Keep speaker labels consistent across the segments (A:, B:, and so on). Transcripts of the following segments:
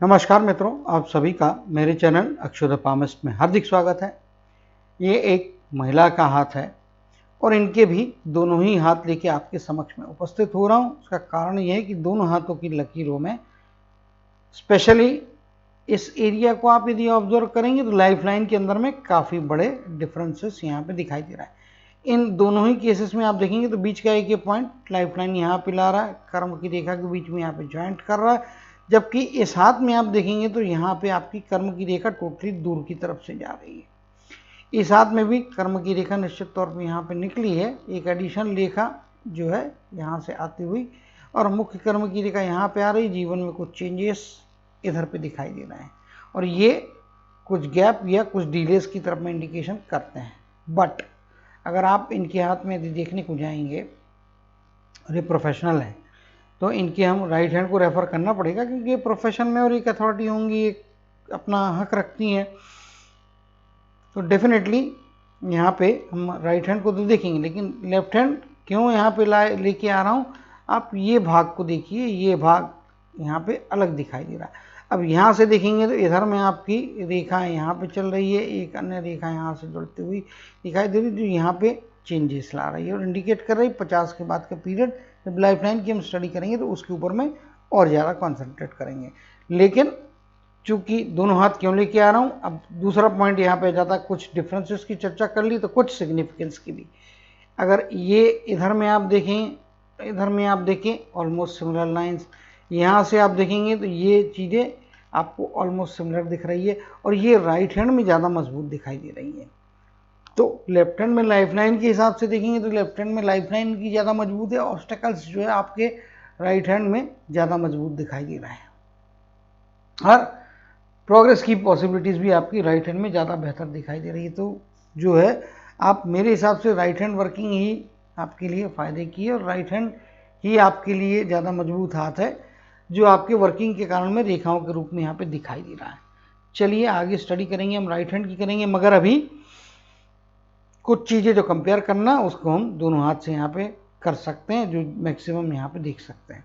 A: नमस्कार मित्रों, आप सभी का मेरे चैनल अक्षय द पामिस्ट में हार्दिक स्वागत है। ये एक महिला का हाथ है और इनके भी दोनों ही हाथ लेके आपके समक्ष में उपस्थित हो रहा हूँ। उसका कारण ये है कि दोनों हाथों की लकीरों में स्पेशली इस एरिया को आप यदि ऑब्जर्व करेंगे तो लाइफ लाइन के अंदर में काफ़ी बड़े डिफरेंसेस यहाँ पे दिखाई दे रहा है। इन दोनों ही केसेस में आप देखेंगे तो बीच का एक पॉइंट लाइफ लाइन यहाँ पे ला रहा है, कर्म की रेखा के बीच में यहाँ पे ज्वाइंट कर रहा है, जबकि इस हाथ में आप देखेंगे तो यहाँ पे आपकी कर्म की रेखा टोटली दूर की तरफ से जा रही है। इस हाथ में भी कर्म की रेखा निश्चित तौर पे यहाँ पे निकली है, एक एडिशन रेखा जो है यहाँ से आती हुई और मुख्य कर्म की रेखा यहाँ पे आ रही। जीवन में कुछ चेंजेस इधर पे दिखाई दे रहे हैं और ये कुछ गैप या कुछ डिलेस की तरफ में इंडिकेशन करते हैं। बट अगर आप इनके हाथ में यदि देखने को जाएंगे और ये प्रोफेशनल है तो इनके हम राइट हैंड को रेफर करना पड़ेगा, क्योंकि ये प्रोफेशन में और एक अथॉरिटी होंगी, एक अपना हक रखती हैं। तो डेफिनेटली यहाँ पे हम राइट हैंड को तो देखेंगे, लेकिन लेफ्ट हैंड क्यों यहाँ पे लेके आ रहा हूँ, आप ये भाग को देखिए, ये भाग यहाँ पे अलग दिखाई दे रहा है। अब यहाँ से देखेंगे तो इधर में आपकी रेखा यहाँ पे चल रही है, एक अन्य रेखा यहाँ से जुड़ती हुई दिखाई दे रही है जो यहाँ पे चेंजेस ला रही है और इंडिकेट कर रही है 50 के बाद का पीरियड। जब लाइफ लाइन की हम स्टडी करेंगे तो उसके ऊपर में और ज़्यादा कॉन्सेंट्रेट करेंगे। लेकिन चूंकि दोनों हाथ क्यों लेके आ रहा हूँ, अब दूसरा पॉइंट यहाँ पे जाता है, कुछ डिफरेंसेस की चर्चा कर ली तो कुछ सिग्निफिकेंस की भी। अगर ये इधर में आप देखें, इधर में आप देखें ऑलमोस्ट सिमिलर लाइंस, यहाँ से आप देखेंगे तो ये चीज़ें आपको ऑलमोस्ट सिमिलर दिख रही है और ये राइट हैंड में ज़्यादा मजबूत दिखाई दे रही है। तो लेफ्ट हैंड में लाइफ लाइन के हिसाब से देखेंगे तो लेफ्ट हैंड में लाइफ लाइन की ज़्यादा मजबूत है, ऑब्स्टेकल्स जो है आपके राइट हैंड में ज़्यादा मजबूत दिखाई दे रहा है और प्रोग्रेस की पॉसिबिलिटीज़ भी आपकी राइट हैंड में ज़्यादा बेहतर दिखाई दे रही है। तो जो है आप मेरे हिसाब से राइट हैंड वर्किंग ही आपके लिए फ़ायदे की है और राइट हैंड ही आपके लिए ज़्यादा मजबूत हाथ है जो आपके वर्किंग के कारण में रेखाओं के रूप में यहाँ पे दिखाई दे रहा है। चलिए आगे स्टडी करेंगे, हम राइट हैंड की करेंगे, मगर अभी कुछ चीज़ें जो कंपेयर करना उसको हम दोनों हाथ से यहाँ पे कर सकते हैं, जो मैक्सिमम यहाँ पे देख सकते हैं।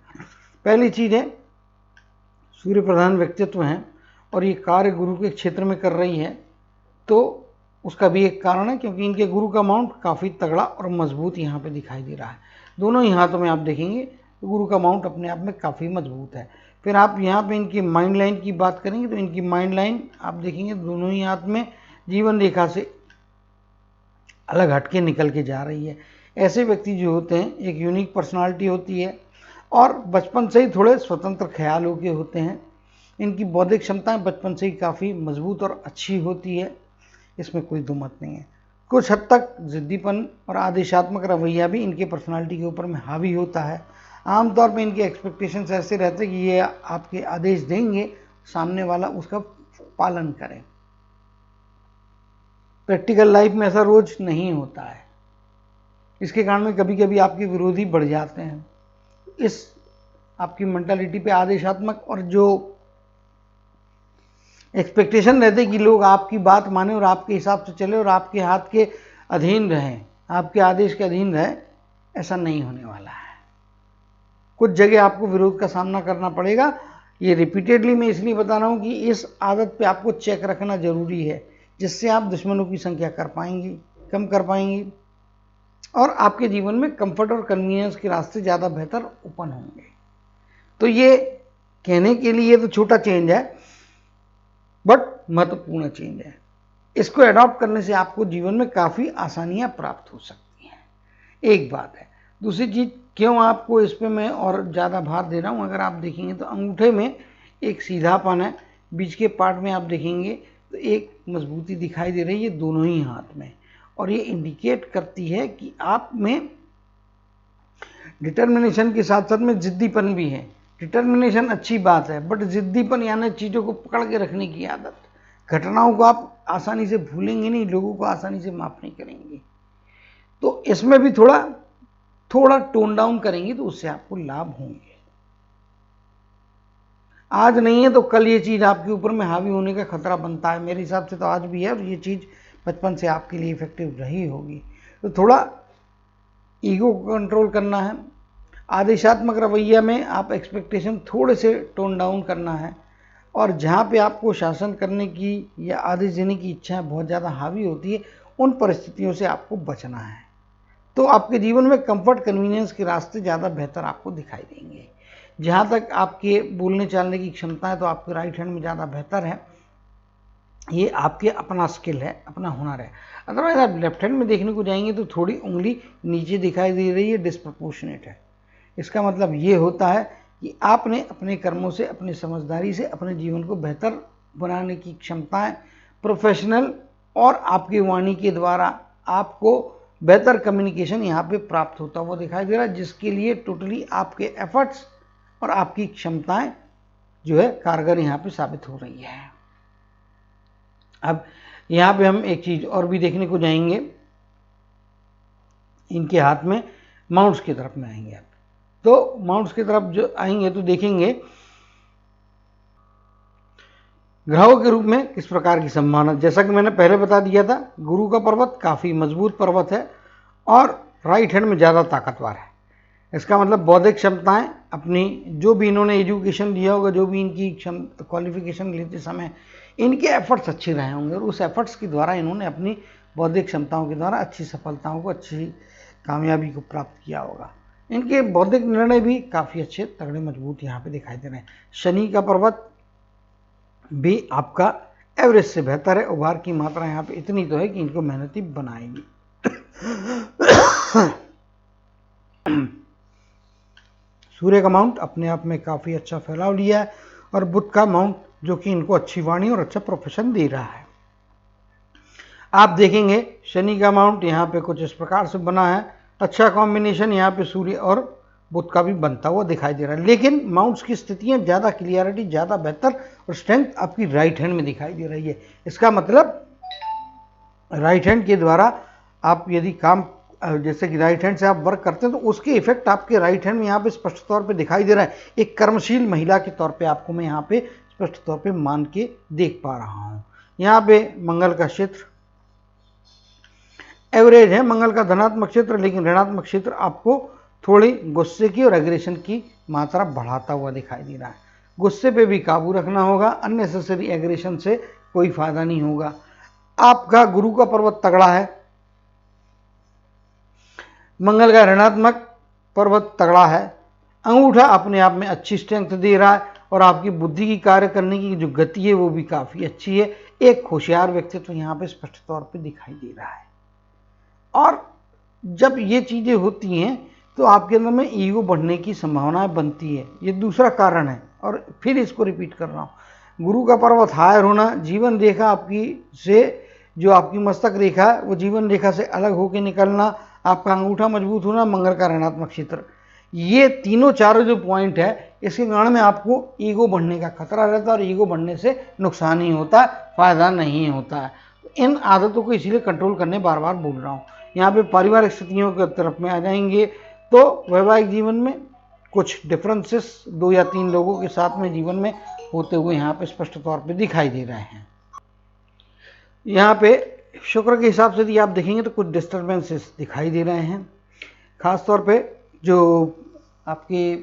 A: पहली चीज़ है सूर्य प्रधान व्यक्तित्व हैं और ये कार्य गुरु के क्षेत्र में कर रही है, तो उसका भी एक कारण है क्योंकि इनके गुरु का माउंट काफ़ी तगड़ा और मजबूत यहाँ पे दिखाई दे रहा है। दोनों ही हाथों में आप देखेंगे तो गुरु का माउंट अपने आप में काफ़ी मजबूत है। फिर आप यहाँ पे इनकी माइंड लाइन की बात करेंगे तो इनकी माइंड लाइन आप देखेंगे दोनों ही हाथ में जीवन रेखा से अलग हटके निकल के जा रही है। ऐसे व्यक्ति जो होते हैं एक यूनिक पर्सनालिटी होती है और बचपन से ही थोड़े स्वतंत्र ख्यालों के होते हैं। इनकी बौद्धिक क्षमताएं बचपन से ही काफ़ी मजबूत और अच्छी होती है, इसमें कोई दो मत नहीं है। कुछ हद तक जिद्दीपन और आदेशात्मक रवैया भी इनके पर्सनालिटी के ऊपर में हावी होता है। आमतौर पर इनके एक्सपेक्टेशंस ऐसे रहते हैं कि ये आपके आदेश देंगे, सामने वाला उसका पालन करें। प्रैक्टिकल लाइफ में ऐसा रोज नहीं होता है, इसके कारण में कभी कभी आपके विरोधी बढ़ जाते हैं। इस आपकी मेंटालिटी पे आदेशात्मक और जो एक्सपेक्टेशन रहते कि लोग आपकी बात माने और आपके हिसाब से चले और आपके हाथ के अधीन रहें, आपके आदेश के अधीन रहें, ऐसा नहीं होने वाला है। कुछ जगह आपको विरोध का सामना करना पड़ेगा। ये रिपीटेडली मैं इसलिए बता रहा हूँ कि इस आदत पे आपको चेक रखना जरूरी है, जिससे आप दुश्मनों की संख्या कम कर पाएंगे और आपके जीवन में कंफर्ट और कन्वीनियंस के रास्ते ज़्यादा बेहतर ओपन होंगे। तो ये कहने के लिए तो छोटा चेंज है बट महत्वपूर्ण चेंज है। इसको अडॉप्ट करने से आपको जीवन में काफ़ी आसानियां प्राप्त हो सकती हैं, एक बात है। दूसरी चीज़, क्यों आपको इस पर मैं और ज़्यादा भार दे रहा हूँ, अगर आप देखेंगे तो अंगूठे में एक सीधापन है, बीच के पार्ट में आप देखेंगे तो एक मजबूती दिखाई दे रही है दोनों ही हाथ में, और ये इंडिकेट करती है कि आप में डिटर्मिनेशन के साथ साथ में जिद्दीपन भी है। डिटर्मिनेशन अच्छी बात है, बट जिद्दीपन यानी चीज़ों को पकड़ के रखने की आदत। घटनाओं को आप आसानी से भूलेंगे नहीं, लोगों को आसानी से माफ नहीं करेंगे, तो इसमें भी थोड़ा टोन डाउन करेंगे तो उससे आपको लाभ होंगे। आज नहीं है तो कल ये चीज़ आपके ऊपर में हावी होने का खतरा बनता है। मेरे हिसाब से तो आज भी है और ये चीज़ बचपन से आपके लिए इफेक्टिव रही होगी। तो थोड़ा ईगो को कंट्रोल करना है, आदेशात्मक रवैया में आप एक्सपेक्टेशन थोड़े से टोन डाउन करना है, और जहाँ पे आपको शासन करने की या आदेश देने की इच्छा बहुत ज़्यादा हावी होती है, उन परिस्थितियों से आपको बचना है। तो आपके जीवन में कंफर्ट कन्वीनियंस के रास्ते ज़्यादा बेहतर आपको दिखाई देंगे। जहाँ तक आपके बोलने चालने की क्षमता है तो आपके राइट हैंड में ज़्यादा बेहतर है, ये आपके अपना स्किल है, अपना हुनर है। अदरवाइज आप लेफ्ट हैंड में देखने को जाएंगे तो थोड़ी उंगली नीचे दिखाई दे रही है, डिस्प्रपोर्शनेट है। इसका मतलब ये होता है कि आपने अपने कर्मों से, अपनी समझदारी से अपने जीवन को बेहतर बनाने की क्षमताएं प्रोफेशनल और आपकी वाणी के द्वारा आपको बेहतर कम्युनिकेशन यहाँ पे प्राप्त होता हुआ दिखाई दे रहा है, जिसके लिए टोटली आपके एफर्ट्स और आपकी क्षमताएं जो है कारगर यहाँ पे साबित हो रही है। अब यहाँ पे हम एक चीज और भी देखने को जाएंगे, इनके हाथ में माउंट्स की तरफ में आएंगे आप। तो माउंट्स की तरफ जो आएंगे तो देखेंगे ग्रहों के रूप में किस प्रकार की संभावना। जैसा कि मैंने पहले बता दिया था, गुरु का पर्वत काफी मजबूत पर्वत है और राइट हैंड में ज्यादा ताकतवर है। इसका मतलब बौद्धिक क्षमताएं, अपनी जो भी इन्होंने एजुकेशन लिया होगा, जो भी इनकी क्वालिफिकेशन लेते समय इनके एफर्ट्स अच्छे रहे होंगे और उस एफर्ट्स के द्वारा इन्होंने अपनी बौद्धिक क्षमताओं के द्वारा अच्छी सफलताओं को, अच्छी कामयाबी को प्राप्त किया होगा। इनके बौद्धिक निर्णय भी काफ़ी अच्छे तगड़े मजबूत यहाँ पे दिखाई दे रहे हैं। शनि का पर्वत भी आपका एवरेज से बेहतर है। उभार की मात्रा यहाँ पे इतनी तो है कि इनको मेहनती बनाएगी। सूर्य का माउंट अपने आप में काफ़ी अच्छा फैलाव लिया है और बुध का माउंट जो कि इनको अच्छी वाणी और अच्छा प्रोफेशन दे रहा है। आप देखेंगे शनि का माउंट यहाँ पे कुछ इस प्रकार से बना है। अच्छा कॉम्बिनेशन यहाँ पे सूर्य और बुध का भी बनता हुआ दिखाई दे रहा है, लेकिन माउंट्स की स्थितियाँ ज़्यादा क्लियरिटी, ज़्यादा बेहतर और स्ट्रेंथ आपकी राइट हैंड में दिखाई दे रही है। इसका मतलब राइट हैंड के द्वारा आप यदि काम, जैसे कि राइट हैंड से आप वर्क करते हैं तो उसके इफेक्ट आपके राइट हैंड में यहाँ पे स्पष्ट तौर पे दिखाई दे रहा है। एक कर्मशील महिला के तौर पे आपको मैं यहाँ पे स्पष्ट तौर पे मान के देख पा रहा हूँ। यहाँ पे मंगल का क्षेत्र एवरेज है, मंगल का धनात्मक क्षेत्र, लेकिन ऋणात्मक क्षेत्र आपको थोड़ी गुस्से की और एग्रेशन की मात्रा बढ़ाता हुआ दिखाई दे रहा है। गुस्से पे भी काबू रखना होगा, अननेसेसरी एग्रेशन से कोई फायदा नहीं होगा। आपका गुरु का पर्वत तगड़ा है, मंगल का ऋणात्मक पर्वत तगड़ा है, अंगूठा अपने आप में अच्छी स्ट्रेंथ दे रहा है और आपकी बुद्धि की कार्य करने की जो गति है वो भी काफ़ी अच्छी है। एक होशियार व्यक्तित्व यहाँ पे स्पष्ट तौर पे दिखाई दे रहा है। और जब ये चीज़ें होती हैं तो आपके अंदर में ईगो बढ़ने की संभावना बनती है, ये दूसरा कारण है। और फिर इसको रिपीट कर रहा हूँ, गुरु का पर्वत हायर होना, जीवन रेखा आपकी से, जो आपकी मस्तक रेखा है वो जीवन रेखा से अलग होकर निकलना, आपका अंगूठा मजबूत होना, मंगल का ऋणात्मक क्षेत्र, ये तीनों चारों जो पॉइंट है, इसके कारण में आपको ईगो बढ़ने का खतरा रहता है और ईगो बढ़ने से नुकसान ही होता है, फायदा नहीं होता है। इन आदतों को इसीलिए कंट्रोल करने बार बार बोल रहा हूँ। यहाँ पे पारिवारिक स्थितियों की तरफ में आ जाएंगे तो वैवाहिक जीवन में कुछ डिफरेंसेस 2 या 3 लोगों के साथ में जीवन में होते हुए यहाँ पे स्पष्ट तौर पे दिखाई दे रहे हैं। यहाँ पे शुक्र के हिसाब से यदि आप देखेंगे तो कुछ डिस्टर्बेंसेस दिखाई दे रहे हैं, खास तौर पे जो आपके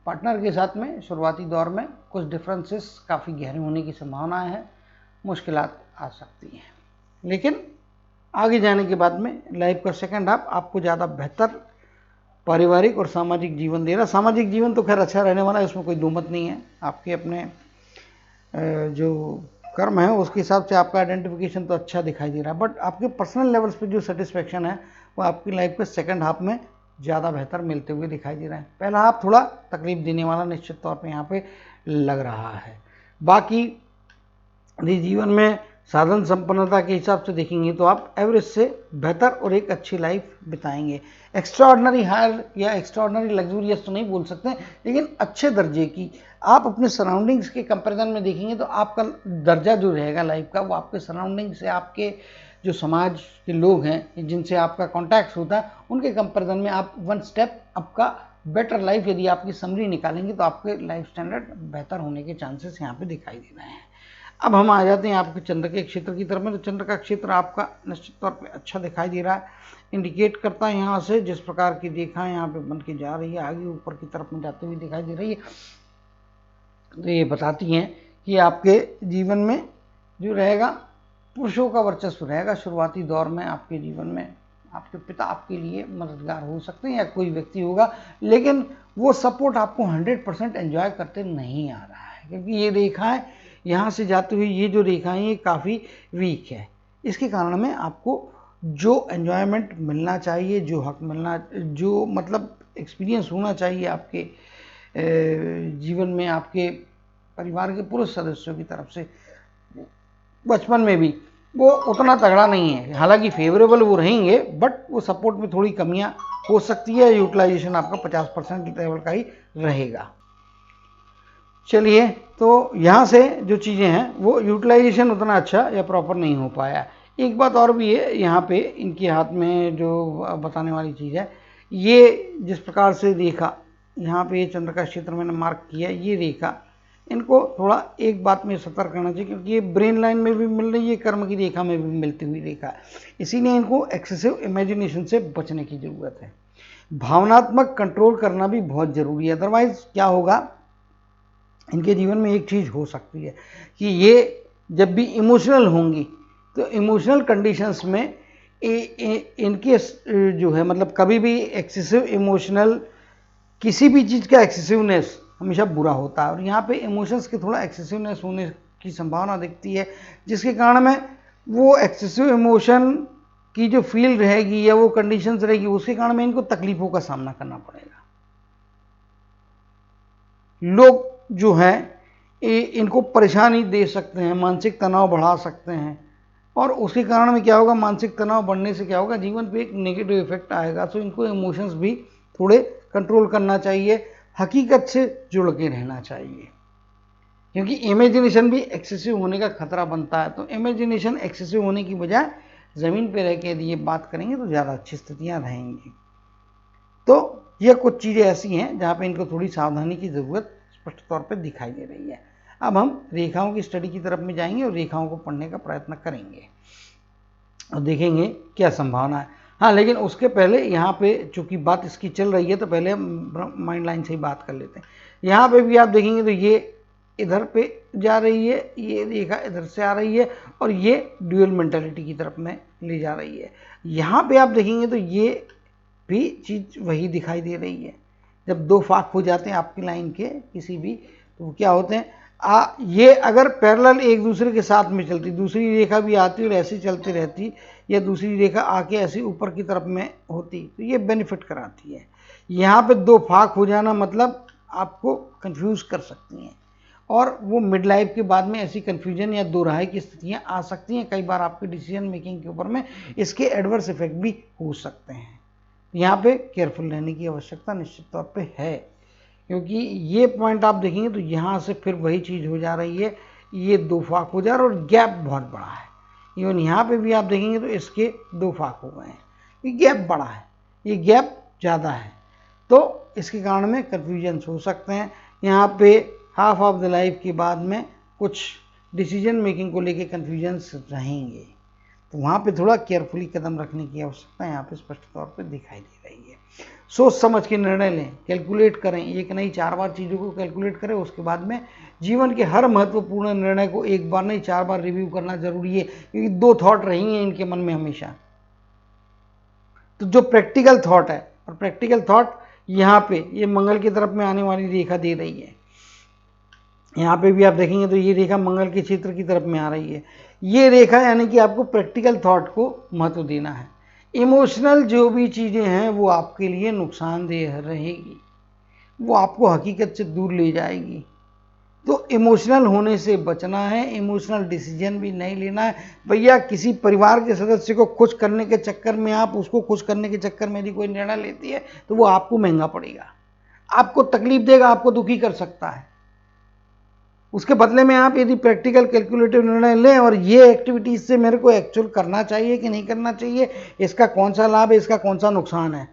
A: पार्टनर के साथ में शुरुआती दौर में कुछ डिफरेंसेस काफ़ी गहरे होने की संभावना है, मुश्किलात आ सकती हैं, लेकिन आगे जाने के बाद में लाइफ का सेकंड हाफ आपको ज़्यादा बेहतर पारिवारिक और सामाजिक जीवन दे रहा। सामाजिक जीवन तो खैर अच्छा रहने वाला है, उसमें कोई दो मत नहीं है। आपके अपने जो कर्म है उसके हिसाब से आपका आइडेंटिफिकेशन तो अच्छा दिखाई दे रहा है, बट आपके पर्सनल लेवल्स पे जो सेटिस्फेक्शन है वो आपकी लाइफ के सेकंड हाफ में ज़्यादा बेहतर मिलते हुए दिखाई दे रहा है। पहला हाफ थोड़ा तकलीफ देने वाला निश्चित तौर पे यहाँ पे लग रहा है। बाकी यदि जीवन में साधन संपन्नता के हिसाब से देखेंगे तो आप एवरेज से बेहतर और एक अच्छी लाइफ बिताएंगे। एक्स्ट्रा ऑर्डनरी हायर या एक्स्ट्रा ऑर्डनरी लग्जूरियस तो नहीं बोल सकते, लेकिन अच्छे दर्जे की आप अपने सराउंडिंग्स के कंपैरिजन में देखेंगे तो आपका दर्जा जो रहेगा लाइफ का वो आपके सराउंडिंग से, आपके जो समाज के लोग हैं जिनसे आपका कॉन्टैक्ट होता है उनके कंपैरिजन में आप 1 स्टेप आपका बेटर लाइफ, यदि आपकी समरी निकालेंगे तो आपके लाइफ स्टैंडर्ड बेहतर होने के चांसेस यहाँ पे दिखाई दे रहे हैं। अब हम आ जाते हैं आपके चंद्र के क्षेत्र की तरफ में। तो चंद्र का क्षेत्र आपका निश्चित तौर पे अच्छा दिखाई दे रहा है, इंडिकेट करता है यहाँ से जिस प्रकार की देखा यहाँ पे बन के जा रही है, आगे ऊपर की तरफ में जाते हुए दिखाई दे रही है। तो ये बताती हैं कि आपके जीवन में जो रहेगा पुरुषों का वर्चस्व रहेगा। शुरुआती दौर में आपके जीवन में आपके पिता आपके लिए मददगार हो सकते हैं या कोई व्यक्ति होगा, लेकिन वो सपोर्ट आपको 100% एंजॉय करते नहीं आ रहा है, क्योंकि ये रेखाएं यहाँ से जाती हुई ये जो रेखाएं ये काफ़ी वीक है। इसके कारण में आपको जो एंजॉयमेंट मिलना चाहिए, जो हक मिलना, जो मतलब एक्सपीरियंस होना चाहिए आपके जीवन में आपके परिवार के पुरुष सदस्यों की तरफ से बचपन में भी, वो उतना तगड़ा नहीं है। हालांकि फेवरेबल वो रहेंगे, बट वो सपोर्ट में थोड़ी कमियां हो सकती है। यूटिलाइजेशन आपका 50% लेवल का ही रहेगा। चलिए, तो यहाँ से जो चीज़ें हैं वो यूटिलाइजेशन उतना अच्छा या प्रॉपर नहीं हो पाया। एक बात और भी है, यहाँ पे इनके हाथ में जो बताने वाली चीज़ है, ये जिस प्रकार से रेखा यहाँ पे चंद्र का क्षेत्र मैंने मार्क किया, ये रेखा इनको थोड़ा एक बात में सतर्क करना चाहिए, क्योंकि ये ब्रेन लाइन में भी मिल रही है, कर्म की रेखा में भी मिलती हुई रेखा है। इसीलिए इनको एक्सेसिव इमेजिनेशन से बचने की ज़रूरत है। भावनात्मक कंट्रोल करना भी बहुत ज़रूरी है। अदरवाइज क्या होगा, इनके जीवन में एक चीज़ हो सकती है कि ये जब भी इमोशनल होंगी तो इमोशनल कंडीशंस में इनके जो है मतलब कभी भी एक्सेसिव इमोशनल, किसी भी चीज़ का एक्सेसिवनेस हमेशा बुरा होता है, और यहाँ पे इमोशंस के थोड़ा एक्सेसिवनेस होने की संभावना दिखती है, जिसके कारण में वो एक्सेसिव इमोशन की जो फील रहेगी या वो कंडीशंस रहेगी, उसके कारण में इनको तकलीफों का सामना करना पड़ेगा। लोग जो हैं इनको परेशानी दे सकते हैं, मानसिक तनाव बढ़ा सकते हैं, और उसके कारण में क्या होगा, मानसिक तनाव बढ़ने से क्या होगा, जीवन पे एक नेगेटिव इफेक्ट आएगा। तो इनको इमोशंस भी थोड़े कंट्रोल करना चाहिए, हकीकत से जुड़ के रहना चाहिए, क्योंकि इमेजिनेशन भी एक्सेसिव होने का खतरा बनता है। तो इमेजिनेशन एक्सेसिव होने की बजाय ज़मीन पे रह के यदि ये बात करेंगे तो ज़्यादा अच्छी स्थितियाँ रहेंगी। तो ये कुछ चीज़ें ऐसी हैं जहाँ पे इनको थोड़ी सावधानी की ज़रूरत स्पष्ट तौर पे दिखाई दे रही है। अब हम रेखाओं की स्टडी की तरफ में जाएंगे और रेखाओं को पढ़ने का प्रयत्न करेंगे और देखेंगे क्या संभावना है। हाँ, लेकिन उसके पहले यहाँ पे चूंकि बात इसकी चल रही है तो पहले हम माइंड लाइन से ही बात कर लेते हैं। यहाँ पे भी आप देखेंगे तो ये इधर पे जा रही है, ये रेखा इधर से आ रही है, और ये ड्यूअल मेंटालिटी की तरफ में ले जा रही है। यहाँ पे आप देखेंगे तो ये भी चीज़ वही दिखाई दे रही है। जब दो फाक हो जाते हैं आपकी लाइन के किसी भी, तो क्या होते हैं, ये अगर पैरेलल एक दूसरे के साथ में चलती, दूसरी रेखा भी आती और ऐसी चलती रहती, या दूसरी रेखा आके ऐसी ऊपर की तरफ में होती, तो ये बेनिफिट कराती है। यहाँ पे दो फाक हो जाना मतलब आपको कंफ्यूज कर सकती हैं, और वो मिड लाइफ के बाद में ऐसी कंफ्यूजन या दो राय की स्थितियाँ आ सकती हैं। कई बार आपकी डिसीजन मेकिंग के ऊपर में इसके एडवर्स इफेक्ट भी हो सकते हैं। यहाँ पे केयरफुल रहने की आवश्यकता निश्चित तौर पे है, क्योंकि ये पॉइंट आप देखेंगे तो यहाँ से फिर वही चीज़ हो जा रही है, ये दो फाक हो जा रहा है और गैप बहुत बड़ा है। इवन यहाँ पे भी आप देखेंगे तो इसके दो फाक हो गए हैं, ये गैप बड़ा है, ये गैप ज़्यादा है, तो इसके कारण में कन्फ्यूजन्स हो सकते हैं। यहाँ पे हाफ ऑफ द लाइफ के बाद में कुछ डिसीजन मेकिंग को लेके कन्फ्यूजन्स रहेंगे, तो वहाँ पे थोड़ा केयरफुली कदम रखने की आवश्यकता यहाँ पे स्पष्ट तौर पे दिखाई दे रही है। सोच समझ के निर्णय लें, कैलकुलेट करें, एक नहीं 4 बार चीज़ों को कैलकुलेट करें। उसके बाद में जीवन के हर महत्वपूर्ण निर्णय को एक बार नहीं 4 बार रिव्यू करना जरूरी है, क्योंकि दो थॉट रहेंगे इनके मन में हमेशा। तो जो प्रैक्टिकल थॉट है, और प्रैक्टिकल थॉट यहाँ पे ये मंगल की तरफ में आने वाली रेखा दे रही है। यहाँ पे भी आप देखेंगे तो ये रेखा मंगल के क्षेत्र की तरफ में आ रही है। ये रेखा यानी कि आपको प्रैक्टिकल थॉट को महत्व देना है। इमोशनल जो भी चीज़ें हैं वो आपके लिए नुकसानदेह रहेगी, वो आपको हकीकत से दूर ले जाएगी। तो इमोशनल होने से बचना है, इमोशनल डिसीजन भी नहीं लेना है। भैया किसी परिवार के सदस्य को खुश करने के चक्कर में, आप उसको खुश करने के चक्कर में यदि कोई निर्णय लेती है तो वो आपको महंगा पड़ेगा, आपको तकलीफ देगा, आपको दुखी कर सकता है। उसके बदले में आप यदि प्रैक्टिकल कैलकुलेटिव निर्णय लें और ये एक्टिविटीज से मेरे को एक्चुअल करना चाहिए कि नहीं करना चाहिए, इसका कौन सा लाभ है, इसका कौन सा नुकसान है,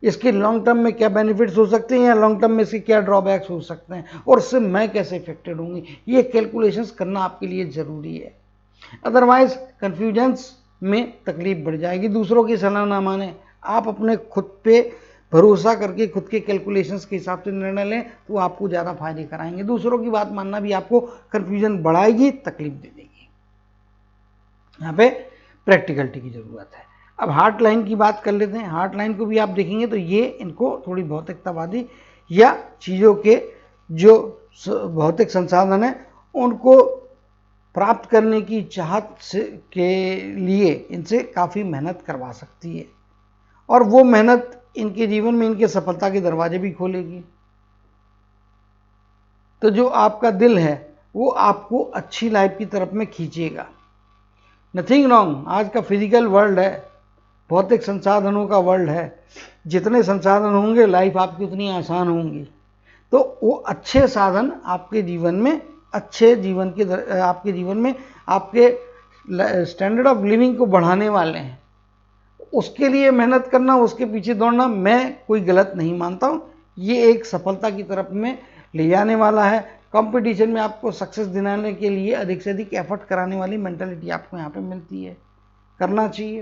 A: इसके लॉन्ग टर्म में क्या बेनिफिट्स हो सकते हैं या लॉन्ग टर्म में इसके क्या ड्रॉबैक्स हो सकते हैं, और उससे मैं कैसे इफेक्टेड होंगी, ये कैलकुलेशंस करना आपके लिए ज़रूरी है। अदरवाइज कन्फ्यूजन्स में तकलीफ बढ़ जाएगी। दूसरों की सलाह ना माने, आप अपने खुद पे भरोसा करके खुद के कैलकुलेशंस के हिसाब से निर्णय लें तो आपको ज़्यादा फायदे कराएंगे। दूसरों की बात मानना भी आपको कन्फ्यूजन बढ़ाएगी, तकलीफ दे देगी। यहाँ पे प्रैक्टिकलिटी की ज़रूरत है। अब हार्ट लाइन की बात कर लेते हैं। हार्ट लाइन को भी आप देखेंगे तो ये इनको थोड़ी भौतिकतावादी या चीज़ों के जो भौतिक संसाधन है उनको प्राप्त करने की चाहत से के लिए इनसे काफ़ी मेहनत करवा सकती है, और वो मेहनत इनके जीवन में इनके सफलता के दरवाजे भी खोलेगी। तो जो आपका दिल है वो आपको अच्छी लाइफ की तरफ में खींचेगा। नथिंग रॉन्ग, आज का फिजिकल वर्ल्ड है, भौतिक संसाधनों का वर्ल्ड है। जितने संसाधन होंगे लाइफ आपकी उतनी आसान होंगी। तो वो अच्छे साधन आपके जीवन में अच्छे जीवन के आपके जीवन में आपके स्टैंडर्ड ऑफ लिविंग को बढ़ाने वाले हैं। उसके लिए मेहनत करना, उसके पीछे दौड़ना मैं कोई गलत नहीं मानता हूँ। ये एक सफलता की तरफ में ले जाने वाला है। कंपटीशन में आपको सक्सेस दिलाने के लिए अधिक से अधिक एफर्ट कराने वाली मेंटालिटी आपको यहाँ पे मिलती है। करना चाहिए,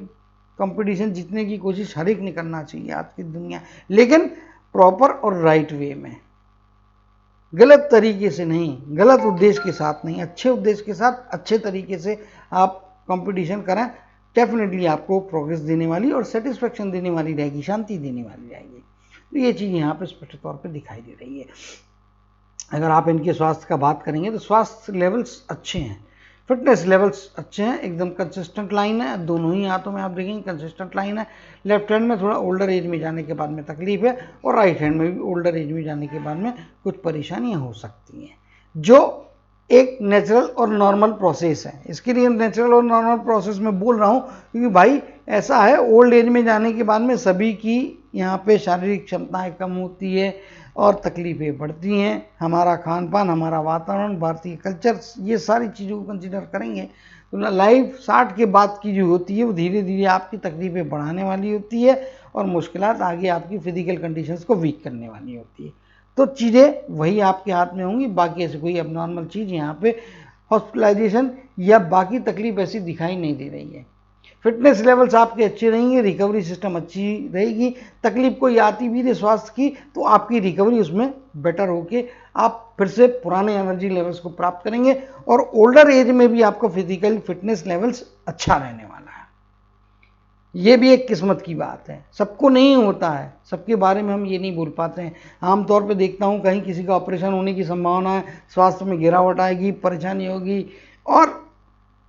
A: कंपटीशन जीतने की कोशिश हर एक ने करना चाहिए आज की दुनिया, लेकिन प्रॉपर और राइट वे में, गलत तरीके से नहीं, गलत उद्देश्य के साथ नहीं, अच्छे उद्देश्य के साथ अच्छे तरीके से आप कंपटीशन करें। डेफिनेटली आपको प्रोग्रेस देने वाली और सेटिस्फेक्शन देने वाली रहेगी, शांति देने वाली रहेगी। तो ये चीज़ यहाँ पे स्पष्ट तौर पे दिखाई दे रही है। अगर आप इनके स्वास्थ्य का बात करेंगे तो स्वास्थ्य लेवल्स अच्छे हैं, फिटनेस लेवल्स अच्छे हैं, एकदम कंसिस्टेंट लाइन है। दोनों ही हाथों में आप देखेंगे कंसिस्टेंट लाइन है। लेफ्ट हैंड में थोड़ा ओल्डर एज में जाने के बाद में तकलीफ है, और राइट हैंड में भी ओल्डर एज में जाने के बाद में कुछ परेशानियां हो सकती हैं, जो एक नेचुरल और नॉर्मल प्रोसेस है। इसके लिए नेचुरल और नॉर्मल प्रोसेस में बोल रहा हूँ क्योंकि भाई ऐसा है, ओल्ड एज में जाने के बाद में सभी की यहाँ पे शारीरिक क्षमताएं कम होती है और तकलीफ़ें बढ़ती हैं। हमारा खान पान, हमारा वातावरण, भारतीय कल्चर, ये सारी चीज़ों को कंसिडर करेंगे तो लाइफ 60 के बाद की जो होती है वो धीरे धीरे आपकी तकलीफ़ें बढ़ाने वाली होती है और मुश्किलात आगे आपकी फिजिकल कंडीशंस को वीक करने वाली होती है। तो चीज़ें वही आपके हाथ में होंगी, बाकी ऐसे कोई एबनॉर्मल चीज़ यहाँ पे हॉस्पिटलाइजेशन या बाकी तकलीफ ऐसी दिखाई नहीं दे रही है। फिटनेस लेवल्स आपके अच्छे रहेंगे, रिकवरी सिस्टम अच्छी रहेगी। तकलीफ कोई आती भी है स्वास्थ्य की तो आपकी रिकवरी उसमें बेटर होके आप फिर से पुराने एनर्जी लेवल्स को प्राप्त करेंगे, और ओल्डर एज में भी आपको फिजिकल फिटनेस लेवल्स अच्छा रहने वाला है। ये भी एक किस्मत की बात है, सबको नहीं होता है, सबके बारे में हम ये नहीं बोल पाते हैं। आमतौर पे देखता हूँ कहीं किसी का ऑपरेशन होने की संभावना है, स्वास्थ्य में गिरावट आएगी, परेशानी होगी, और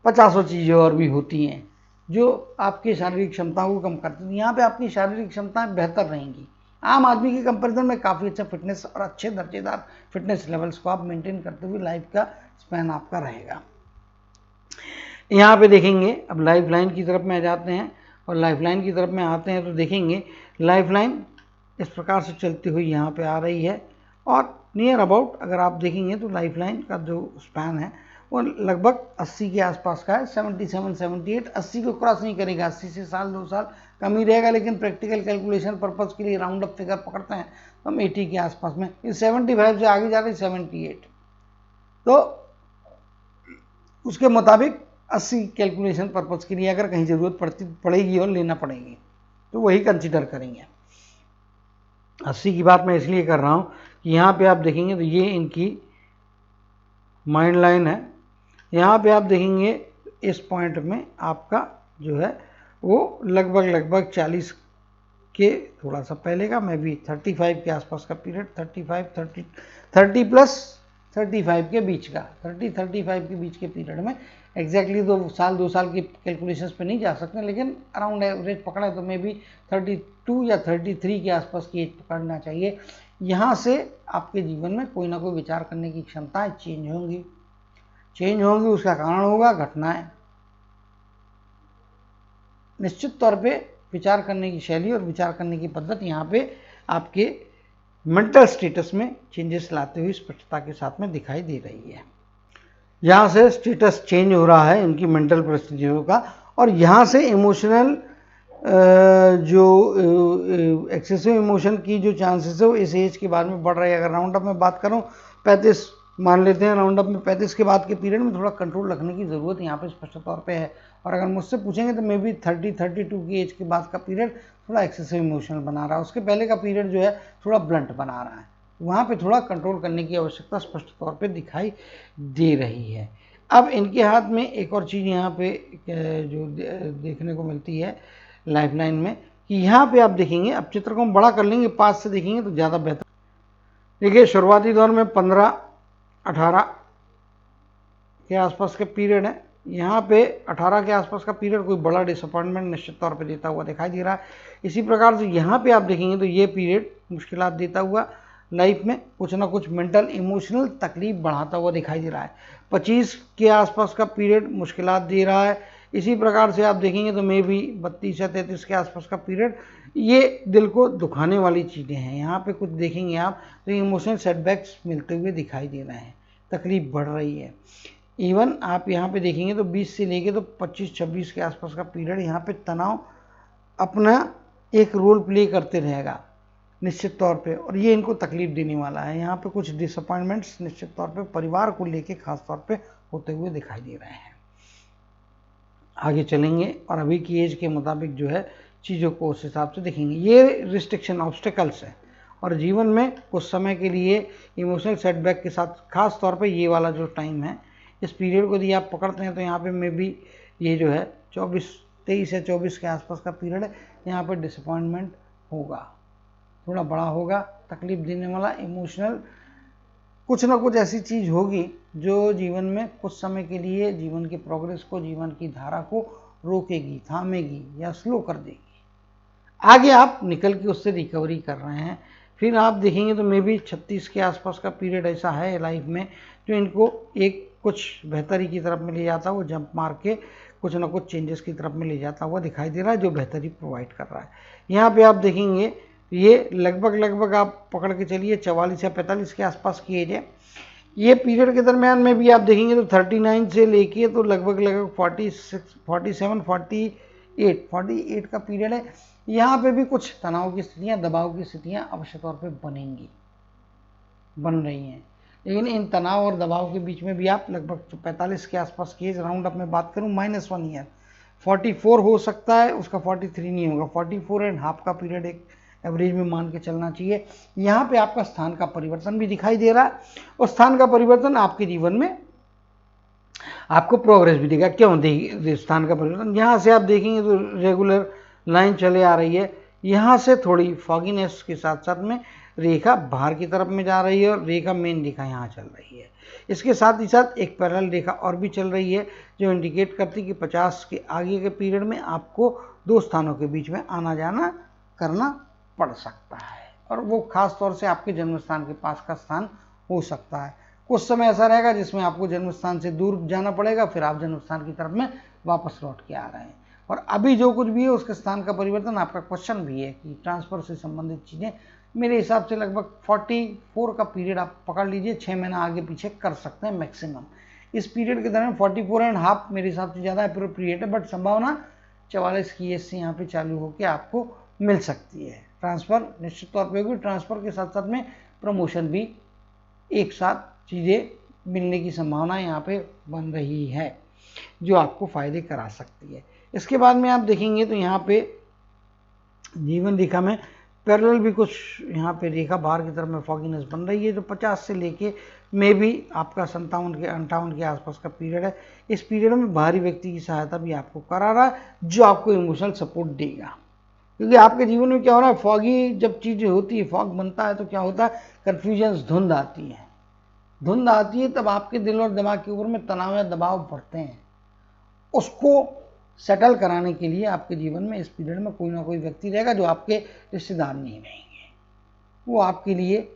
A: 50 चीज़ें और भी होती हैं जो आपकी शारीरिक क्षमता को कम करती हैं। यहाँ पे आपकी शारीरिक क्षमताएं बेहतर रहेंगी। आम आदमी के कंपेरिजन में काफ़ी अच्छा फिटनेस और अच्छे दर्जेदार फिटनेस लेवल्स को आप मेंटेन करते हुए लाइफ का स्पैन आपका रहेगा। यहाँ पे देखेंगे, अब लाइफ लाइन की तरफ में आ जाते हैं, और लाइफ लाइन की तरफ में आते हैं तो देखेंगे लाइफ लाइन इस प्रकार से चलती हुई यहाँ पे आ रही है, और नियर अबाउट अगर आप देखेंगे तो लाइफ लाइन का जो स्पैन है वो लगभग 80 के आसपास का है, 77, 78, 80 को क्रॉस नहीं करेगा। 80 से साल 2 साल कम ही रहेगा, लेकिन प्रैक्टिकल कैलकुलेशन पर्पज़ के लिए राउंड अप फिगर पकड़ते हैं तो हम 80 के आसपास में, इस 75 से आगे जा रही 78, तो उसके मुताबिक 80 कैलकुलेशन पर्पज़ के लिए अगर कहीं ज़रूरत पड़ेगी और लेना पड़ेगी तो वही कंसिडर करेंगे। 80 की बात मैं इसलिए कर रहा हूँ कि यहाँ पे आप देखेंगे तो ये इनकी माइंड लाइन है। यहाँ पे आप देखेंगे इस पॉइंट में आपका जो है वो लगभग 40 के थोड़ा सा पहले का, मैं भी 35 के आसपास का पीरियड, 30 प्लस 35 के बीच का, 35 के बीच के पीरियड में एग्जैक्टली 2 साल की कैलकुलेशंस पे नहीं जा सकते, लेकिन अराउंड एवरेज पकड़ा तो मे भी 32 या 33 के आसपास की एज पकड़ना चाहिए। यहाँ से आपके जीवन में कोई ना कोई विचार करने की क्षमताएं चेंज होंगी। उसका कारण होगा घटनाएं। निश्चित तौर पे विचार करने की शैली और विचार करने की पद्धति यहाँ पे आपके मेंटल स्टेटस में चेंजेस लाते हुए स्पष्टता के साथ में दिखाई दे रही है। यहाँ से स्टेटस चेंज हो रहा है इनकी मेंटल परिस्थितियों का, और यहाँ से इमोशनल जो एक्सेसिव इमोशन की जो चांसेस है वो इस एज के बाद में बढ़ रही है। अगर राउंड अप में बात करूँ 35 मान लेते हैं, राउंड अप में 35 के बाद के पीरियड में थोड़ा कंट्रोल रखने की ज़रूरत यहाँ पे स्पष्ट तौर पे है। और अगर मुझसे पूछेंगे तो मे बी 32 की एज के बाद का पीरियड थोड़ा एक्सेसिव इमोशनल बना रहा है, उसके पहले का पीरियड जो है थोड़ा ब्लंट बना रहा है, वहाँ पे थोड़ा कंट्रोल करने की आवश्यकता स्पष्ट तौर पे दिखाई दे रही है। अब इनके हाथ में एक और चीज़ यहाँ पे जो देखने को मिलती है लाइफलाइन में, कि यहाँ पे आप देखेंगे, अब चित्र को हम बड़ा कर लेंगे, पास से देखेंगे तो ज़्यादा बेहतर। देखिए शुरुआती दौर में 15-18 के आसपास के पीरियड है, यहाँ पे 18 के आसपास का पीरियड कोई बड़ा डिसअपॉइंटमेंट निश्चित तौर पे देता हुआ दिखाई दे रहा है। इसी प्रकार से यहाँ पे आप देखेंगे तो ये पीरियड मुश्किलात देता हुआ लाइफ में कुछ ना कुछ मेंटल इमोशनल तकलीफ बढ़ाता हुआ दिखाई दे रहा है। 25 के आसपास का पीरियड मुश्किलात दे रहा है। इसी प्रकार से आप देखेंगे तो मे भी 32 या 33 के आसपास का पीरियड, ये दिल को दुखाने वाली चीज़ें हैं। यहाँ पे कुछ देखेंगे आप तो इमोशनल सेटबैक्स मिलते हुए दिखाई दे रहे हैं, तकलीफ बढ़ रही है। इवन आप यहाँ पे देखेंगे तो 20 से लेके तो 25-26 के आसपास का पीरियड, यहाँ पे तनाव अपना एक रोल प्ले करते रहेगा निश्चित तौर पे, और ये इनको तकलीफ देने वाला है। यहाँ पे कुछ डिसअपॉइंटमेंट्स निश्चित तौर पे परिवार को लेके खास तौर पे होते हुए दिखाई दे रहे हैं। आगे चलेंगे और अभी की एज के मुताबिक जो है चीज़ों को उस हिसाब से देखेंगे। ये रिस्ट्रिक्शन ऑब्स्टिकल्स है और जीवन में कुछ समय के लिए इमोशनल सेटबैक के साथ, खास तौर पे ये वाला जो टाइम है, इस पीरियड को यदि आप पकड़ते हैं तो यहाँ पे मे बी ये जो है 23 या 24 के आसपास का पीरियड है, यहाँ पर डिसअपॉइंटमेंट होगा, थोड़ा बड़ा होगा, तकलीफ देने वाला, इमोशनल कुछ ना कुछ ऐसी चीज़ होगी जो जीवन में कुछ समय के लिए जीवन की प्रोग्रेस को, जीवन की धारा को रोकेगी, थामेगी या स्लो कर देगी। आगे आप निकल के उससे रिकवरी कर रहे हैं। फिर आप देखेंगे तो मे बी 36 के आसपास का पीरियड ऐसा है लाइफ में जो इनको एक कुछ बेहतरी की तरफ में ले जाता है, वो जंप मार के कुछ ना कुछ चेंजेस की तरफ में ले जाता हुआ दिखाई दे रहा है, जो बेहतरी प्रोवाइड कर रहा है। यहाँ पे आप देखेंगे ये लगभग आप पकड़ के चलिए 44 या 45 के आसपास की एज है। ये पीरियड के दरमियान में भी आप देखेंगे तो 39 से लेके तो लगभग 46, 47, 48 का पीरियड है। यहाँ पे भी कुछ तनाव की स्थितियाँ, दबाव की स्थितियाँ अवश्य तौर पे बन रही हैं, लेकिन इन तनाव और दबाव के बीच में भी आप लगभग 45 के आसपास की एज, राउंड अप में बात करूँ -1 ईयर, 44 हो सकता है, उसका 43 नहीं होगा, 44.5 का पीरियड एक एवरेज में मान के चलना चाहिए। यहाँ पे आपका स्थान का परिवर्तन भी दिखाई दे रहा है, और स्थान का परिवर्तन आपके जीवन में आपको प्रोग्रेस भी देगा। क्यों देगी स्थान का परिवर्तन? यहाँ से आप देखेंगे तो रेगुलर लाइन चले आ रही है, यहाँ से थोड़ी फॉगीनेस के साथ साथ में रेखा बाहर की तरफ में जा रही है, और रेखा मेन रेखा यहाँ चल रही है। इसके साथ ही साथ एक पैरेलल रेखा और भी चल रही है जो इंडिकेट करती है कि 50 के आगे के पीरियड में आपको दो स्थानों के बीच में आना जाना करना पड़ सकता है, और वो खास तौर से आपके जन्म स्थान के पास का स्थान हो सकता है। कुछ समय ऐसा रहेगा जिसमें आपको जन्म स्थान से दूर जाना पड़ेगा, फिर आप जन्म स्थान की तरफ में वापस लौट के आ रहे हैं। और अभी जो कुछ भी है उसके स्थान का परिवर्तन, आपका क्वेश्चन भी है कि ट्रांसफर से संबंधित चीज़ें, मेरे हिसाब से लगभग 44 का पीरियड आप पकड़ लीजिए, 6 महीना आगे पीछे कर सकते हैं मैक्सिमम। इस पीरियड के दौरान 44.5 मेरे हिसाब से ज़्यादा अप्रोप्रिएट है, बट संभावना 44 की एज से यहाँ पे चालू होकर आपको मिल सकती है। ट्रांसफ़र निश्चित तौर पर होगी, ट्रांसफ़र के साथ साथ में प्रमोशन भी एक साथ चीज़ें मिलने की संभावना यहाँ पे बन रही है, जो आपको फ़ायदे करा सकती है। इसके बाद में आप देखेंगे तो यहाँ पे जीवन रेखा में पैरेलल भी कुछ यहाँ पे रेखा बाहर की तरफ में फॉगीनेस बन रही है, जो 50 से लेके में भी आपका 57 के आसपास का पीरियड है। इस पीरियड में बाहरी व्यक्ति की सहायता भी आपको करा रहा है, जो आपको इमोशनल सपोर्ट देगा। क्योंकि आपके जीवन में क्या हो रहा है, फॉगी जब चीज़ें होती है, फॉग बनता है तो क्या होता है, कन्फ्यूजन्स, धुंध आती है, तब आपके दिल और दिमाग के ऊपर में तनाव या दबाव बढ़ते हैं। उसको सेटल कराने के लिए आपके जीवन में इस पीरियड में कोई ना कोई व्यक्ति रहेगा जो आपके रिश्तेदार नहीं रहेंगे, वो आपके लिए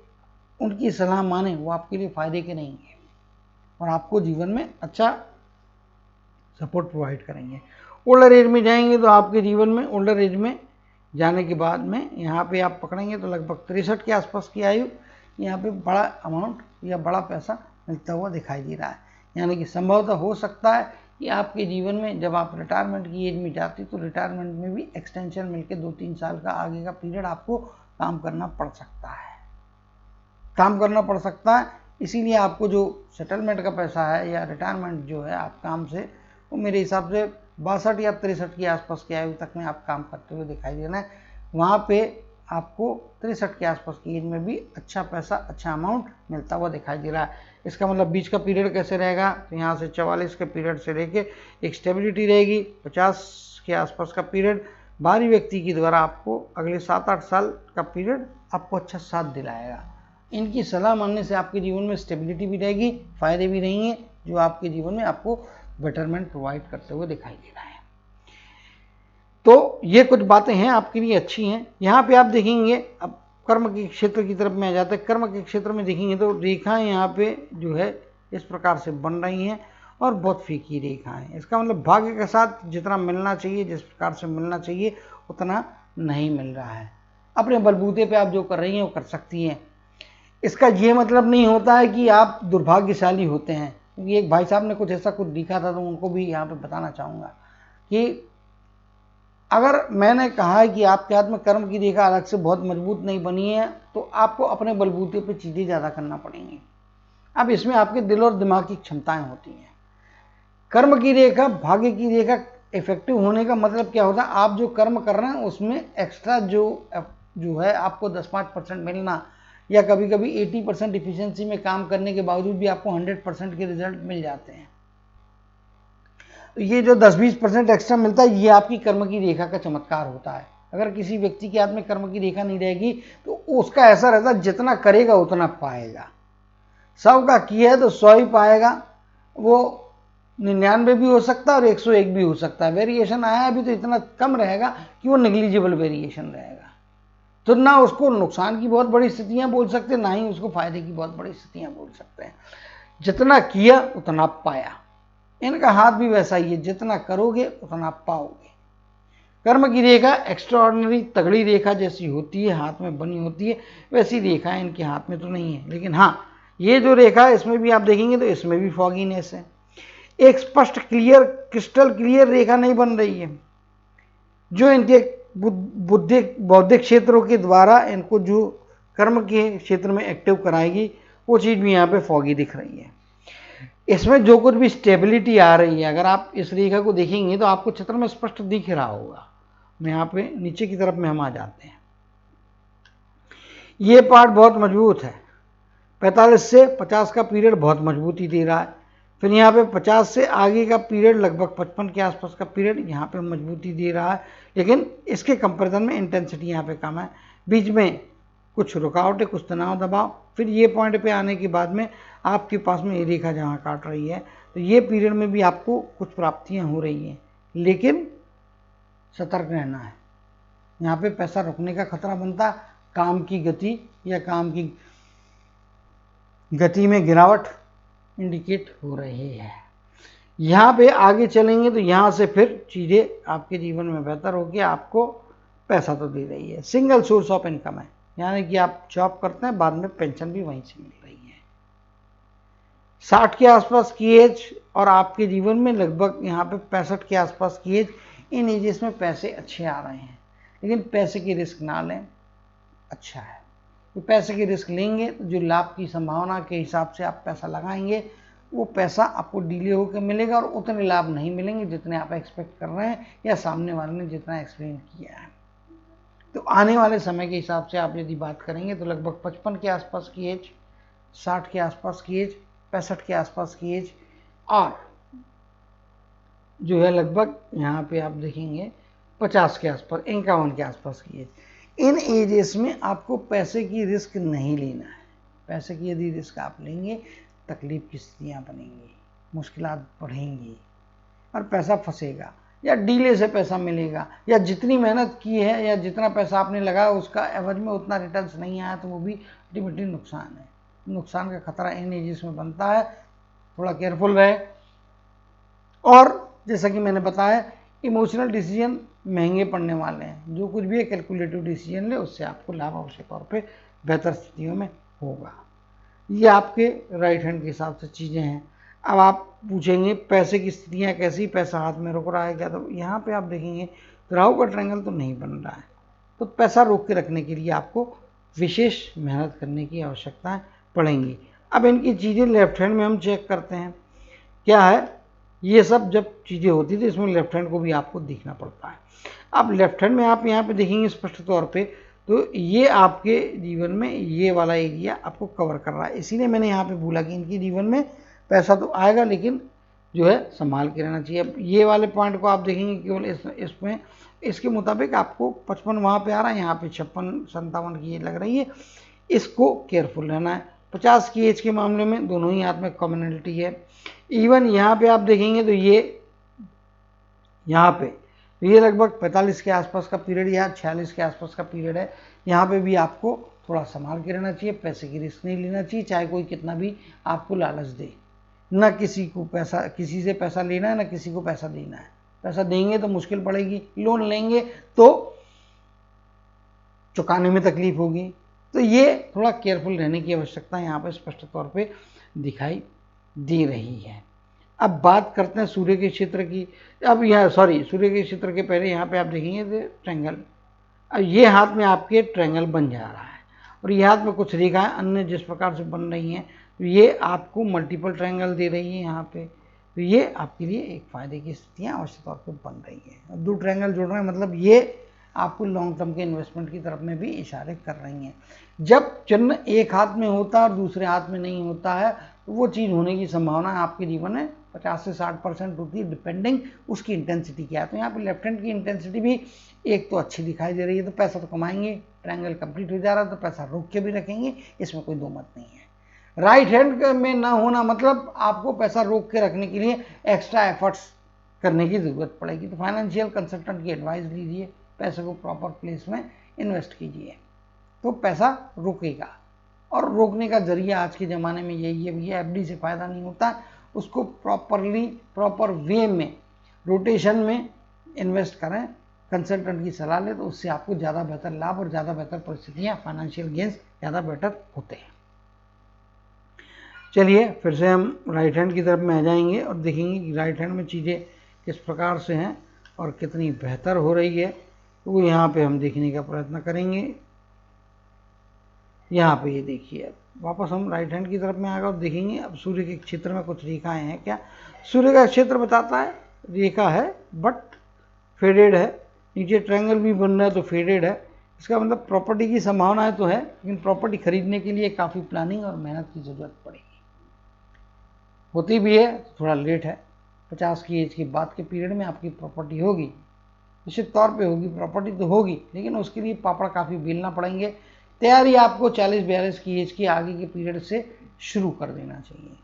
A: उनकी सलाह माने, वो आपके लिए फ़ायदे के नहीं है, और आपको जीवन में अच्छा सपोर्ट प्रोवाइड करेंगे। ओल्डर एज में जाएंगे तो आपके जीवन में ओल्डर एज में जाने के बाद में यहाँ पे आप पकड़ेंगे तो लगभग 63 के आसपास की आयु, यहाँ पे बड़ा अमाउंट या बड़ा पैसा मिलता हुआ दिखाई दे रहा है। यानी कि संभवतः हो सकता है कि आपके जीवन में जब आप रिटायरमेंट की एज में जाती तो रिटायरमेंट में भी एक्सटेंशन मिलके 2-3 साल का आगे का पीरियड आपको काम करना पड़ सकता है। इसीलिए आपको जो सेटलमेंट का पैसा है या रिटायरमेंट जो है आप काम से, वो मेरे हिसाब से 62 या 63 के आसपास की आयु तक में आप काम करते हुए दिखाई दे रहे हैं। वहाँ पे आपको 63 के आसपास की एज में भी अच्छा पैसा, अच्छा अमाउंट मिलता हुआ दिखाई दे रहा है। इसका मतलब बीच का पीरियड कैसे रहेगा, तो यहाँ से 44 के पीरियड से लेके एक स्टेबिलिटी रहेगी। 50 के आसपास का पीरियड बाहरी व्यक्ति के द्वारा आपको अगले 7-8 साल का पीरियड आपको अच्छा साथ दिलाएगा। इनकी सलाह मानने से आपके जीवन में स्टेबिलिटी भी रहेगी, फायदे भी रहेंगे, जो आपके जीवन में आपको बेटरमेंट प्रोवाइड करते हुए दिखाई दे रहा है। तो ये कुछ बातें हैं आपके लिए अच्छी हैं। यहाँ पे आप देखेंगे, अब कर्म के क्षेत्र की तरफ में आ जाते हैं। कर्म के क्षेत्र में देखेंगे तो रेखाएं यहाँ पे जो है इस प्रकार से बन रही हैं और बहुत फीकी रेखाएं। इसका मतलब भाग्य के साथ जितना मिलना चाहिए, जिस प्रकार से मिलना चाहिए, उतना नहीं मिल रहा है। अपने बलबूते पे आप जो कर रही हैं वो कर सकती हैं। इसका ये मतलब नहीं होता है कि आप दुर्भाग्यशाली होते हैं, क्योंकि एक भाई साहब ने कुछ ऐसा कुछ लिखा था, तो उनको भी यहाँ पे बताना चाहूँगा कि अगर मैंने कहा है कि आपके हाथ में कर्म की रेखा अलग से बहुत मजबूत नहीं बनी है, तो आपको अपने बलबूते पे चीज़ें ज़्यादा करना पड़ेंगी। अब इसमें आपके दिल और दिमाग की क्षमताएं होती हैं। कर्म की रेखा, भाग्य की रेखा इफेक्टिव होने का मतलब क्या होता है, आप जो कर्म कर रहे हैं उसमें एक्स्ट्रा जो है आपको 10-5% मिलना, या कभी कभी 80% इफिशियंसी में काम करने के बावजूद भी आपको 100% के रिजल्ट मिल जाते हैं। ये जो 10-20% एक्स्ट्रा मिलता है, ये आपकी कर्म की रेखा का चमत्कार होता है। अगर किसी व्यक्ति के हाथ में कर्म की रेखा नहीं रहेगी तो उसका ऐसा रहता है, जितना करेगा उतना पाएगा। 100 का किया है तो 100 ही पाएगा, वो 99 भी हो सकता है और 101 भी हो सकता है। वेरिएशन आया अभी तो इतना कम रहेगा कि वो नेग्लिजिबल वेरिएशन रहेगा। तो ना उसको नुकसान की बहुत बड़ी स्थितियां बोल सकते, ना ही उसको फायदे की बहुत बड़ी स्थितियां बोल सकते हैं। जितना किया उतना पाया। इनका हाथ भी वैसा ही है, जितना करोगे उतना पाओगे। कर्म की रेखा एक्स्ट्रा ऑर्डिनरी तगड़ी रेखा जैसी होती है, हाथ में बनी होती है, वैसी रेखा इनके हाथ में तो नहीं है। लेकिन हाँ, ये जो रेखा है इसमें भी आप देखेंगे तो इसमें भी फॉगीनेस है। एक स्पष्ट क्लियर, क्रिस्टल क्लियर रेखा नहीं बन रही है, जो इनके बौद्धिक क्षेत्रों के द्वारा इनको जो कर्म के क्षेत्र में एक्टिव कराएगी, वो चीज़ भी यहाँ पे फॉगी दिख रही है। इसमें जो कुछ भी स्टेबिलिटी आ रही है, अगर आप इस रेखा को देखेंगे तो आपको चित्र में स्पष्ट दिख रहा होगा। मैं यहाँ पे नीचे की तरफ में हम आ जाते हैं। ये पार्ट बहुत मजबूत है। 45 से 50 का पीरियड बहुत मजबूती दे रहा है। फिर यहाँ पे 50 से आगे का पीरियड, लगभग 55 के आसपास का पीरियड यहाँ पे मजबूती दे रहा है, लेकिन इसके कंपैरिजन में इंटेंसिटी यहाँ पे कम है। बीच में कुछ रुकावटें, कुछ तनाव दबाव। फिर ये पॉइंट पे आने के बाद में आपके पास में ये रेखा जहाँ काट रही है, तो ये पीरियड में भी आपको कुछ प्राप्तियाँ हो रही हैं, लेकिन सतर्क रहना है। यहाँ पे पैसा रुकने का खतरा बनता, काम की गति या काम की गति में गिरावट इंडिकेट हो रही है। यहाँ पे आगे चलेंगे तो यहाँ से फिर चीज़ें आपके जीवन में बेहतर होगी। आपको पैसा तो दे रही है, सिंगल सोर्स ऑफ इनकम है, यानी कि आप जॉब करते हैं, बाद में पेंशन भी वहीं से मिल रही है। 60 के आसपास की एज और आपके जीवन में लगभग यहाँ पे 65 के आसपास की एज, इन एजेस में पैसे अच्छे आ रहे हैं, लेकिन पैसे की रिस्क ना लें, अच्छा है। तो पैसे की रिस्क लेंगे तो जो लाभ की संभावना के हिसाब से आप पैसा लगाएंगे, वो पैसा आपको डिले होकर मिलेगा और उतने लाभ नहीं मिलेंगे जितने आप एक्सपेक्ट कर रहे हैं या सामने वाले ने जितना एक्सप्लेन किया है। तो आने वाले समय के हिसाब से आप यदि बात करेंगे तो लगभग 55 के आसपास की एज, 60 के आसपास की एज, 65 के आसपास की एज, और जो है लगभग यहाँ पे आप देखेंगे 50 के आसपास, 51 के आसपास की एज, इन एजेस में आपको पैसे की रिस्क नहीं लेना है। पैसे की यदि रिस्क आप लेंगे, तकलीफ की स्थितियाँ बनेंगी, मुश्किलात बढ़ेंगी और पैसा फंसेगा, या डीले से पैसा मिलेगा, या जितनी मेहनत की है या जितना पैसा आपने लगाया उसका एवज में उतना रिटर्न्स नहीं आया, तो वो भी अल्टीमेटली नुकसान है। नुकसान का खतरा इन एजेस में बनता है, थोड़ा केयरफुल रहे। और जैसा कि मैंने बताया, इमोशनल डिसीजन महंगे पड़ने वाले हैं। जो कुछ भी है कैलकुलेटिव डिसीजन ले, उससे आपको लाभ अवश्य तौर पे बेहतर स्थितियों में होगा। ये आपके राइट हैंड के हिसाब से चीज़ें हैं। अब आप पूछेंगे पैसे की स्थितियाँ कैसी, पैसा हाथ में रुक रहा है क्या, तो यहाँ पे आप देखेंगे राहु का ट्रायंगल तो नहीं बन रहा है, तो पैसा रोक के रखने के लिए आपको विशेष मेहनत करने की आवश्यकताएँ पड़ेंगी। अब इनकी चीज़ें लेफ्ट हैंड में हम चेक करते हैं क्या है। ये सब जब चीज़ें होती थी इसमें लेफ्ट हैंड को भी आपको देखना पड़ता है। अब लेफ्ट हैंड में आप यहाँ पे देखेंगे स्पष्ट तौर पे, तो ये आपके जीवन में ये वाला एरिया आपको कवर कर रहा है। इसीलिए मैंने यहाँ पे बोला कि इनके जीवन में पैसा तो आएगा लेकिन जो है संभाल के रहना चाहिए। अब ये वाले पॉइंट को आप देखेंगे केवल इसमें इसके मुताबिक आपको 55 वहाँ पे आ रहा है, यहाँ पे 56-57 की एज लग रही है, इसको केयरफुल रहना है। 50 की एज के मामले में दोनों ही हाथ में कॉमनलिटी है। इवन यहाँ पे आप देखेंगे तो ये यहाँ पे ये लगभग 45 के आसपास का पीरियड या 46 के आसपास का पीरियड है। यहाँ पे भी आपको थोड़ा संभाल के रहना चाहिए, पैसे की रिस्क नहीं लेना चाहिए, चाहे कोई कितना भी आपको लालच दे। ना किसी को पैसा, किसी से पैसा लेना है ना किसी को पैसा देना है। पैसा देंगे तो मुश्किल पड़ेगी, लोन लेंगे तो चुकाने में तकलीफ होगी। तो ये थोड़ा केयरफुल रहने की आवश्यकता यहाँ पर स्पष्ट तौर पे दिखाई दे रही है। अब बात करते हैं सूर्य के क्षेत्र की। अब यहाँ सूर्य के क्षेत्र के पहले यहाँ पे आप देखेंगे ट्रायंगल। अब ये हाथ में आपके ट्रायंगल बन जा रहा है और ये हाथ में कुछ रेखाएं अन्य जिस प्रकार से बन रही हैं, तो ये आपको मल्टीपल ट्रायंगल दे रही है यहाँ पे। तो ये आपके लिए एक फायदे की स्थितियाँ आवश्यक तौर पर बन रही हैं। 2 ट्रायंगल जोड़ रहे हैं मतलब ये आपको लॉन्ग टर्म के इन्वेस्टमेंट की तरफ में भी इशारे कर रही हैं। जब चिन्ह एक हाथ में होता है और दूसरे हाथ में नहीं होता है तो वो चीज़ होने की संभावना आपके जीवन में 50 से 60% होती है, डिपेंडिंग उसकी इंटेंसिटी क्या है। तो यहाँ पे लेफ्ट हैंड की इंटेंसिटी भी एक तो अच्छी दिखाई दे रही है, तो पैसा तो कमाएंगे, ट्रायंगल कंप्लीट हो जा रहा है तो पैसा रोक के भी रखेंगे, इसमें कोई दो मत नहीं है। राइट हैंड में ना होना मतलब आपको पैसा रोक के रखने के लिए एक्स्ट्रा एफर्ट्स करने की ज़रूरत पड़ेगी। तो फाइनेंशियल कंसल्टेंट की एडवाइस लीजिए, पैसे को प्रॉपर प्लेस में इन्वेस्ट कीजिए तो पैसा रुकेगा। और रोकने का जरिया आज के ज़माने में यही है भैया, एफडी से फ़ायदा नहीं होता, उसको प्रॉपर वे में रोटेशन में इन्वेस्ट करें, कंसल्टेंट की सलाह लें, तो उससे आपको ज़्यादा बेहतर लाभ और ज़्यादा बेहतर परिस्थितियाँ, फाइनेंशियल गेंस ज़्यादा बेटर होते हैं। चलिए फिर से हम राइट हैंड की तरफ में आ जाएंगे और देखेंगे कि राइट हैंड में चीज़ें किस प्रकार से हैं और कितनी बेहतर हो रही है, तो वो यहाँ पे हम देखने का प्रयत्न करेंगे। यहाँ पे ये देखिए, वापस हम राइट हैंड की तरफ में आकर और देखेंगे। अब सूर्य के क्षेत्र में कुछ रेखाएं हैं क्या? सूर्य का क्षेत्र बताता है रेखा है बट फेडेड है, नीचे ट्रायंगल भी बन रहा है तो फेडेड है। इसका मतलब प्रॉपर्टी की संभावनाएं तो है, लेकिन प्रॉपर्टी खरीदने के लिए काफ़ी प्लानिंग और मेहनत की ज़रूरत पड़ेगी। होती भी है थोड़ा लेट है, 50 की एज के बाद के पीरियड में आपकी प्रॉपर्टी होगी, निश्चित तौर पे होगी, प्रॉपर्टी तो होगी, लेकिन उसके लिए पापड़ काफ़ी बेलना पड़ेंगे। तैयारी आपको 40-42 की एज के आगे के पीरियड से शुरू कर देना चाहिए।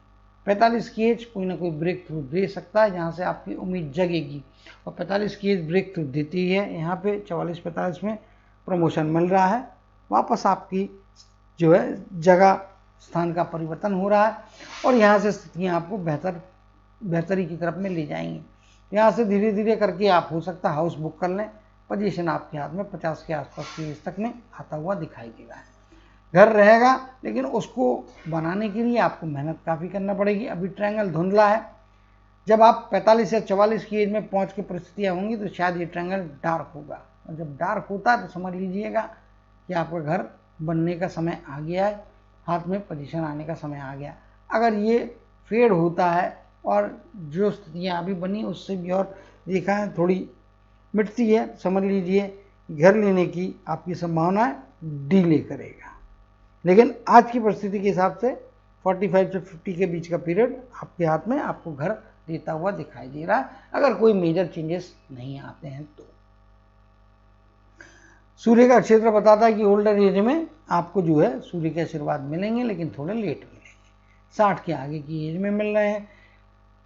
A: 45 की एज कोई ना कोई ब्रेक थ्रू दे सकता है जहाँ से आपकी उम्मीद जगेगी, और 45 की एज ब्रेक थ्रू देती है। यहाँ पे 44-45 में प्रमोशन मिल रहा है, वापस आपकी जो है जगह स्थान का परिवर्तन हो रहा है और यहाँ से स्थितियाँ आपको बेहतरी की तरफ में ले जाएंगी। यहाँ से धीरे धीरे करके आप हो सकता है हाउस बुक कर लें, पोजीशन आपके हाथ में 50 के आसपास की एज तक में आता हुआ दिखाई देगा। घर रहेगा लेकिन उसको बनाने के लिए आपको मेहनत काफ़ी करना पड़ेगी। अभी ट्रायंगल धुंधला है, जब आप 45 या 44 की एज में पहुँच के परिस्थितियाँ होंगी तो शायद ये ट्रायंगल डार्क होगा, और जब डार्क होता है तो समझ लीजिएगा कि आपका घर बनने का समय आ गया है, हाथ में पोजीशन आने का समय आ गया। अगर ये फेड होता है और जो स्थितियाँ अभी बनी उससे भी और रेखाएँ थोड़ी मिटती है, समझ लीजिए घर लेने की आपकी संभावनाएं डिले करेगा। लेकिन आज की परिस्थिति के हिसाब से 45 से 50 के बीच का पीरियड आपके हाथ में आपको घर देता हुआ दिखाई दे रहा है, अगर कोई मेजर चेंजेस नहीं आते हैं तो। सूर्य का क्षेत्र बताता है कि ओल्डर एज में आपको जो है सूर्य के आशीर्वाद मिलेंगे, लेकिन थोड़े लेट मिलेंगे, 60 के आगे की एज में मिल रहे हैं।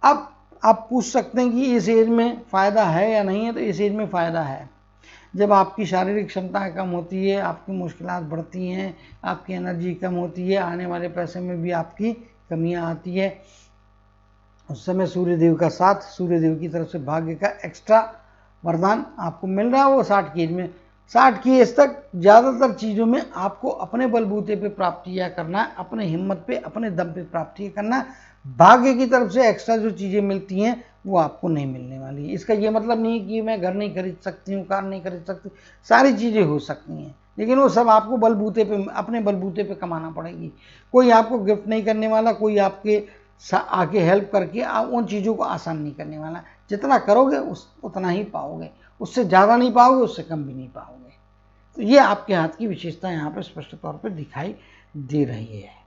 A: अब आप पूछ सकते हैं कि इस एज में फ़ायदा है या नहीं है, तो इस एज में फ़ायदा है। जब आपकी शारीरिक क्षमताएं कम होती है, आपकी मुश्किलात बढ़ती हैं, आपकी एनर्जी कम होती है, आने वाले पैसे में भी आपकी कमियां आती है, उस समय सूर्यदेव का साथ, सूर्यदेव की तरफ से भाग्य का एक्स्ट्रा वरदान आपको मिल रहा है। वो 60 की एज में, 60 की एज तक ज़्यादातर चीज़ों में आपको अपने बलबूते पे प्राप्तियाँ करना है, अपने हिम्मत पे, अपने दम पे प्राप्तियाँ करना है। भाग्य की तरफ से एक्स्ट्रा जो चीज़ें मिलती हैं वो आपको नहीं मिलने वाली है। इसका ये मतलब नहीं कि मैं घर नहीं खरीद सकती हूँ, कार नहीं खरीद सकती, सारी चीज़ें हो सकती हैं, लेकिन वो सब आपको बलबूते पे, अपने बलबूते पे कमाना पड़ेगी। कोई आपको गिफ्ट नहीं करने वाला, कोई आपके आके हेल्प करके आप उन चीज़ों को आसान नहीं करने वाला। जितना करोगे उतना ही पाओगे, उससे ज़्यादा नहीं पाओगे, उससे कम भी नहीं पाओगे। तो ये आपके हाथ की विशेषता यहाँ पर स्पष्ट तौर पर दिखाई दे रही है।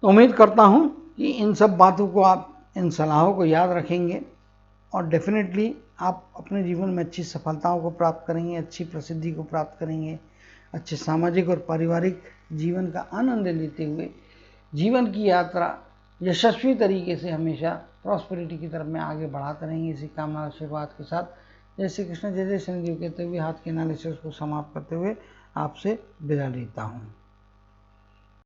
A: तो उम्मीद करता हूँ कि इन सब बातों को आप, इन सलाहों को याद रखेंगे और डेफिनेटली आप अपने जीवन में अच्छी सफलताओं को प्राप्त करेंगे, अच्छी प्रसिद्धि को प्राप्त करेंगे, अच्छे सामाजिक और पारिवारिक जीवन का आनंद लेते हुए जीवन की यात्रा यशस्वी तरीके से हमेशा प्रॉस्पेरिटी की तरफ में आगे बढ़ाते रहेंगे। इसी कामना आशीर्वाद के साथ जय श्री कृष्ण, जय जय शनिदेव कहते हुए हाथ के एनालिसिस को समाप्त करते हुए आपसे विदा लेता हूँ।